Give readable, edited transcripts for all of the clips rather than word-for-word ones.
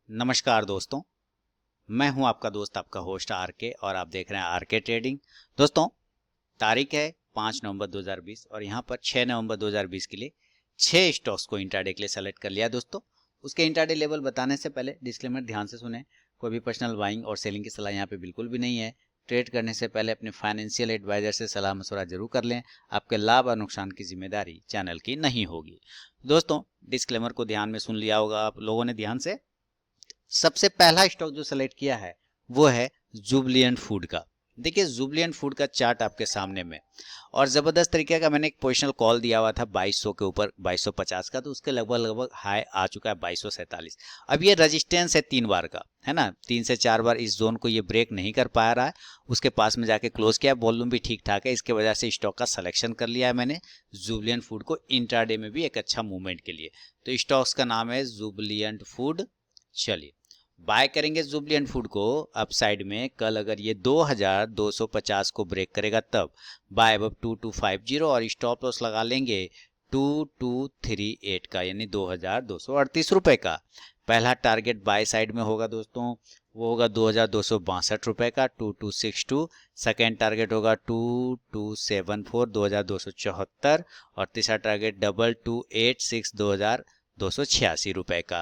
नमस्कार दोस्तों, मैं हूं आपका दोस्त आपका होस्ट आर के और आप देख रहे हैं आर के ट्रेडिंग। दोस्तों, तारीख है 5 नवंबर 2020 और यहां पर 6 नवंबर 2020 के लिए 6 स्टॉक्स को इंट्राडे के लिए सेलेक्ट कर लिया। दोस्तों, उसके इंट्राडे लेवल बताने से पहले डिस्क्लेमर ध्यान से सुने। कोई भी पर्सनल बाइंग और सेलिंग की सलाह यहाँ पे बिल्कुल भी नहीं है। ट्रेड करने से पहले अपने फाइनेंशियल एडवाइजर से सलाह मशवरा जरूर कर लें। आपके लाभ और नुकसान की जिम्मेदारी चैनल की नहीं होगी। दोस्तों, डिस्क्लेमर को ध्यान में सुन लिया होगा आप लोगों ने ध्यान से। सबसे पहला स्टॉक जो सेलेक्ट किया है वो है जुबलिएंट फूड का। देखिए, जुबलिएंट फूड का चार्ट आपके सामने में और जबरदस्त तरीके का मैंने एक पोजिशनल कॉल दिया हुआ था 2200 के ऊपर 2250 का, तो उसके लगभग लगभग हाई आ चुका है 2247। अब ये रेजिस्टेंस है 3 बार का, है ना, 3 से 4 बार इस जोन को ये ब्रेक नहीं कर पा रहा है। उसके पास में जाके क्लोज किया, वॉल्यूम भी ठीक ठाक है, इसके वजह से स्टॉक का सिलेक्शन कर लिया है मैंने जुबलिएंट फूड को इंट्राडे में भी एक अच्छा मूवमेंट के लिए। तो स्टॉक्स का नाम है जुबलिएंट फूड। चलिए, बाय करेंगे जुबलिएंट फूड को अप साइड में। कल अगर ये 2250 को ब्रेक करेगा तब बाय अब 2250 और स्टॉप लॉस लगा लेंगे 2238 का, यानी 2238 रुपए का। पहला टारगेट बाय साइड में होगा दोस्तों, वो होगा 2262 रुपए का 2262। सेकेंड टारगेट होगा 2274 2274 और तीसरा टारगेट 2286 2286 रुपए का।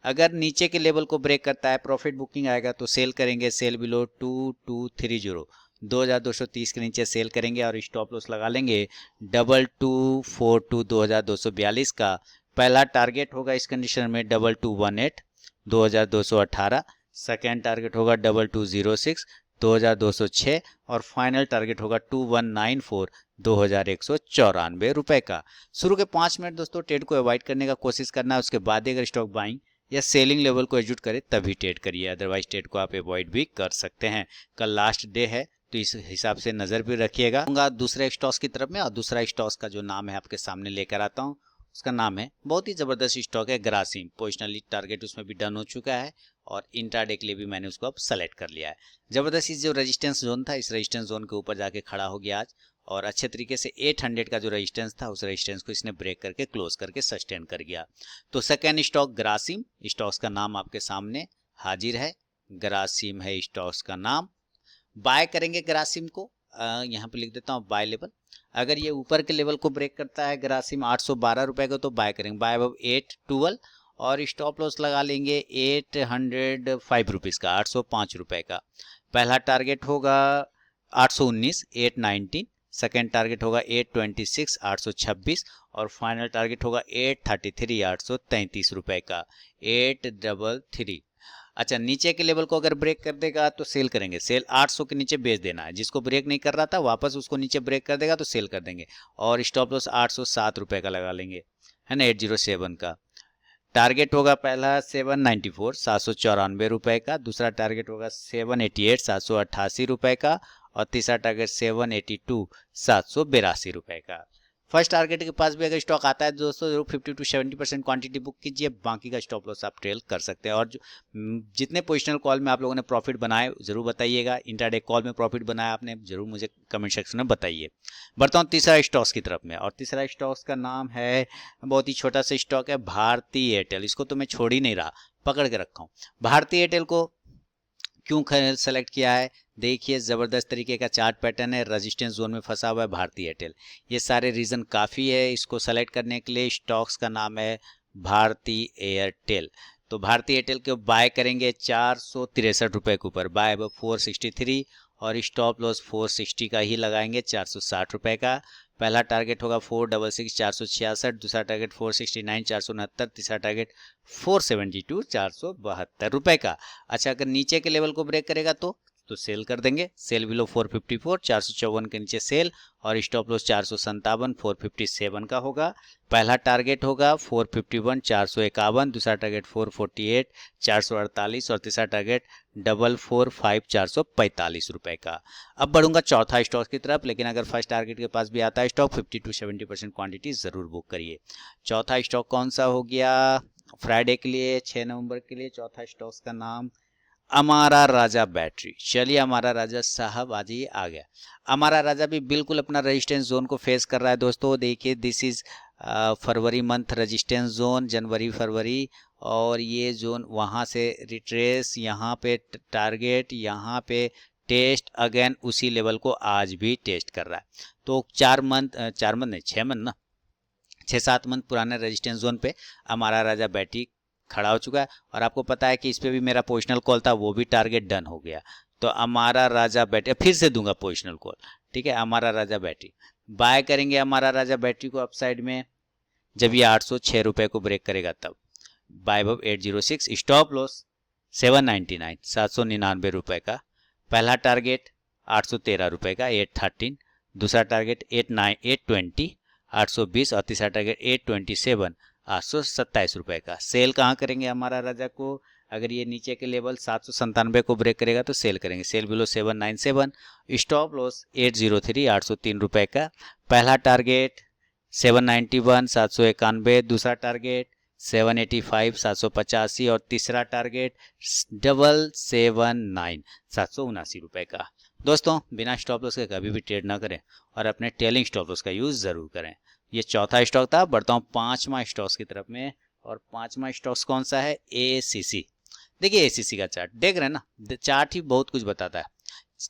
अगर नीचे के लेवल को ब्रेक करता है, प्रॉफिट बुकिंग आएगा तो सेल करेंगे। सेल बिलो 2230 2230 के नीचे सेल करेंगे और स्टॉप लॉस लगा लेंगे 2242 2242 का। पहला टारगेट होगा इस कंडीशन में 2218 2218। सेकेंड टारगेट होगा 2206 2206 और फाइनल टारगेट होगा 2194 2194 रुपए का। शुरू के 5 मिनट दोस्तों ट्रेड को अवॉइड करने का कोशिश करना है, उसके बाद अगर स्टॉक बाइंग या सेलिंग लेवल को एग्जीक्यूट करे तभी ट्रेड करिए, अदरवाइज ट्रेड को आप अवॉइड भी कर सकते हैं। कल लास्ट डे है तो इस हिसाब से नजर भी रखिएगा। दूसरे स्टॉक्स की तरफ में, और दूसरा स्टॉक्स का जो नाम है आपके सामने लेकर आता हूँ, उसका नाम है, बहुत ही जबरदस्त स्टॉक है, ग्रासिम। पोजिशनली टारगेट उसमें भी डन हो चुका है और इंट्राडे के लिए भी मैंने उसको अब सेलेक्ट कर लिया है। जबरदस्त जो रेजिस्टेंस जोन था, इस रेजिस्टेंस जोन के ऊपर जाके खड़ा हो गया आज और अच्छे तरीके से 800 का जो रेजिस्टेंस था उस रेजिस्टेंस को इसने ब्रेक करके क्लोज करके सस्टेन कर गया। तो सेकेंड स्टॉक ग्रासिम, स्टॉक्स का नाम आपके सामने हाजिर है, ग्रासिम है स्टॉक्स का नाम। बाय करेंगे ग्रासिम को, यहाँ पे लिख देता हूँ बाय लेवल। अगर ये ऊपर के लेवल को ब्रेक करता है ग्रासिम 812 रुपए का तो बाय करेंगे, बाय अब 812 और स्टॉप लॉस लगा लेंगे 805 रुपीज का, 805 रुपए का। पहला टारगेट होगा 819 819, सेकेंड टारगेट होगा 826 826 और फाइनल टारगेट होगा 833 833 रुपए का, 833। अच्छा, नीचे के लेवल को अगर ब्रेक कर देगा तो सेल करेंगे। सेल 800 के नीचे बेच देना है, जिसको ब्रेक नहीं कर रहा था वापस उसको नीचे ब्रेक कर देगा तो सेल कर देंगे और स्टॉप लॉस 807 रुपए का लगा लेंगे, है ना, 807 का। टारगेट होगा पहला 794 794 रुपए का, दूसरा टारगेट होगा 788 788 रुपए का और तीसरा टारगेट 782 782 रुपए का। फर्स्ट टारगेट के पास भी अगर स्टॉक आता है दोस्तों जरूर 50 to 70% क्वांटिटी बुक कीजिए, बाकी का स्टॉप लॉस आप ट्रेल कर सकते हैं। और जितने पोजिशनल कॉल में आप लोगों ने प्रॉफिट बनाए जरूर बताइएगा, इंट्राडे कॉल में प्रॉफिट बनाया आपने जरूर मुझे कमेंट सेक्शन में बताइए। बढ़ता हूँ तीसरा स्टॉक्स की तरफ में और तीसरा स्टॉक्स का नाम है, बहुत ही छोटा सा स्टॉक है, भारती एयरटेल। इसको तो मैं छोड़ ही नहीं रहा, पकड़ के रखा हूँ। भारती एयरटेल को क्यों सेलेक्ट किया है, देखिए जबरदस्त तरीके का चार्ट पैटर्न है, रेजिस्टेंस जोन में फंसा हुआ है भारती एयरटेल। ये सारे रीजन काफ़ी है इसको सेलेक्ट करने के लिए। स्टॉक्स का नाम है भारती एयरटेल। तो भारती एयरटेल को बाय करेंगे 463 रुपए के ऊपर, बाय अब 463 और स्टॉप लॉस 460 का ही लगाएंगे, 460 रुपए का। पहला टारगेट होगा 466 466, दूसरा टारगेट 469 469, तीसरा टारगेट 472 472 रुपए का। अच्छा, अगर नीचे के लेवल को ब्रेक करेगा तो सेल कर देंगे। सेल बिलो 454 454 के नीचे सेल और स्टॉप लॉस 457 457 का होगा। पहला टारगेट होगा 451 451, दूसरा टारगेट 448 448 और तीसरा टारगेट 445 445 रुपए का। अब बढ़ूंगा चौथा स्टॉक की तरफ, लेकिन अगर फर्स्ट टारगेट के पास भी आता है स्टॉक 50 to 70% क्वांटिटी जरूर बुक करिए। चौथा स्टॉक कौन सा हो गया फ्राइडे के लिए 6 नवंबर के लिए? चौथा स्टॉक का नाम अमारा राजा बैटरी। चलिए, अमारा राजा साहब आज ही आ गया। अमारा राजा भी बिल्कुल अपना रेजिस्टेंस जोन को फेस कर रहा है दोस्तों। देखिए, this is February month resistance zone, जनवरी फरवरी और ये जोन वहाँ से रिट्रेस, यहाँ पे टारगेट, यहाँ पे टेस्ट अगेन उसी लेवल को आज भी टेस्ट कर रहा है। तो 4 मंथ नहीं 6 मंथ ना, 6-7 मंथ पुराने रेजिस्टेंस जोन पे हमारा राजा बैटरी खड़ा हो चुका है। और आपको पता है कि इस पे भी मेरा पोजिशनल कॉल था, वो भी टारगेट डन हो गया। तो हमारा राजा बैटरी फिर से दूंगा पोजिशनल कॉल, ठीक है। हमारा राजा बैटरी बाय करेंगे, हमारा राजा बैटरी को अपसाइड में जब ये 806 रुपए को ब्रेक करेगा तब बाय अब 806, स्टॉप लॉस 799 799 रुपए का। पहला टारगेट 813 रुपए का 813, दूसरा टारगेट 820 820 और तीसरा टारगेट 827 827 रुपए का। सेल कहाँ करेंगे हमारा राजा को, अगर ये नीचे के लेवल 797 को ब्रेक करेगा तो सेल करेंगे, सेल बिलो 797, स्टॉप लॉस 803 803 रुपए का। पहला टारगेट 791 791, दूसरा टारगेट 785 785 और तीसरा टारगेट 779 779 रुपए का। दोस्तों बिना स्टॉप लॉस के कभी भी ट्रेड ना करें और अपने टेलिंग स्टॉप लॉस का यूज जरूर करें। ये चौथा स्टॉक था, बढ़ता हूँ पांचवा स्टॉक्स की तरफ में। और पांचवा स्टॉक्स कौन सा है, एसीसी। देखिए एसीसी का चार्ट देख रहे हैं ना, चार्ट ही बहुत कुछ बताता है,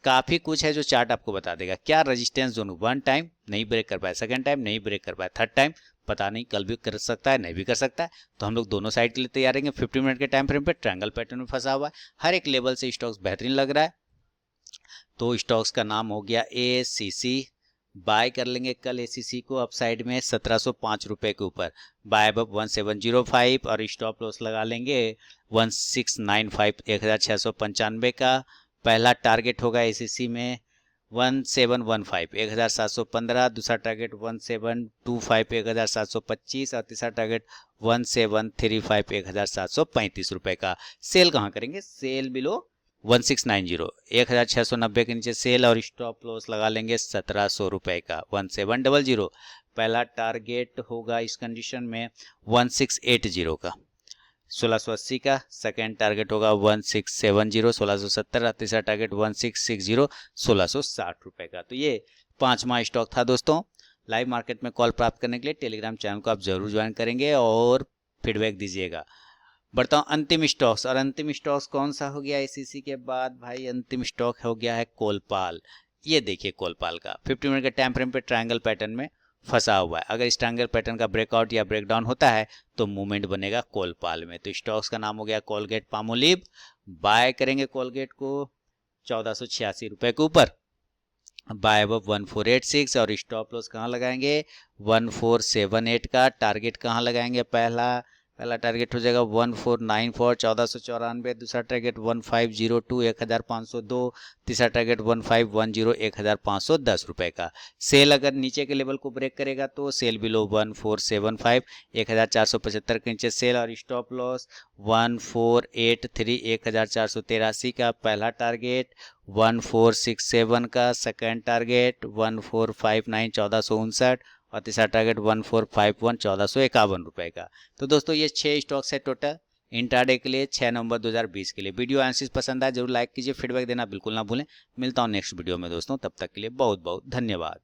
काफी कुछ है जो चार्ट आपको बता देगा। क्या रेजिस्टेंस जोन, 1 टाइम नहीं ब्रेक कर पाया, सेकंड टाइम नहीं ब्रेक कर पाया, थर्ड टाइम पता नहीं कल भी कर सकता है नहीं भी कर सकता है। तो हम लोग दोनों साइड के लिए तैयार रहेंगे। 50 मिनट के टाइम फ्रेम पे ट्रायंगल पैटर्न में फंसा हुआ है, हर एक लेवल से स्टॉक्स बेहतरीन लग रहा है। तो स्टॉक्स का नाम हो गया एसीसी। बाय कर लेंगे कल एसीसी को अपसाइड में 1705 रुपए के ऊपर, बाय अब 1705 और स्टॉप लॉस लगा लेंगे 1695 1695 का। पहला टारगेट होगा एसीसी में 1715 1715, दूसरा टारगेट 1725 1725 और तीसरा टारगेट 1735 1735 रुपए का। सेल कहाँ करेंगे, सेल बिलो 1690 1690 के नीचे सेल और स्टॉप लॉस लगा लेंगे 1700 रुपए का 1700। पहला टारगेट होगा इस कंडीशन में 1680 का 1680 का, सेकेंड टारगेट होगा 1670 1670, तीसरा टारगेट 1660 1660 रुपए का। तो ये पांचवा स्टॉक था दोस्तों। लाइव मार्केट में कॉल प्राप्त करने के लिए टेलीग्राम चैनल को आप जरूर ज्वाइन करेंगे और फीडबैक दीजिएगा। बढ़ता हूँ अंतिम स्टॉक्स, और अंतिम स्टॉक्स कौन सा हो गया एसीसी के बाद भाई, अंतिम स्टॉक हो गया है कोलपाल। ये देखिए कोलपाल का 50 मिनट के टाइम फ्रेम पे ट्रायंगल पैटर्न में फंसा हुआ है। अगर इस ट्रायंगल पैटर्न का ब्रेकआउट या ब्रेकडाउन होता है तो मूवमेंट बनेगा कोलपाल में। तो स्टॉक्स का नाम हो गया कोलगेट पामोलिव। बाय करेंगे कोलगेट को 1486 रुपए के ऊपर, बाय अब 1486 और स्टॉप लॉस कहाँ लगाएंगे 1478 का। टारगेट कहाँ लगाएंगे, पहला टारगेट हो जाएगा 1494 1494, दूसरा टारगेट 1502 1502, तीसरा टारगेट 1510 1510 रुपए का। सेल अगर नीचे के लेवल को ब्रेक करेगा तो सेल बिलो 1475 1475 के नीचे सेल और स्टॉप लॉस 1483 1483 का। पहला टारगेट 1467 का, सेकेंड टारगेट 1459 1459 और तीसरा टारगेट 1451 1451 रुपए का। तो दोस्तों ये 6 स्टॉक्स है टोटल इंट्राडे के लिए 6 नवंबर 2020 के लिए। वीडियो एनालिसिस पसंद आए जरूर लाइक कीजिए, फीडबैक देना बिल्कुल ना भूलें। मिलता हूं नेक्स्ट वीडियो में दोस्तों, तब तक के लिए बहुत बहुत धन्यवाद।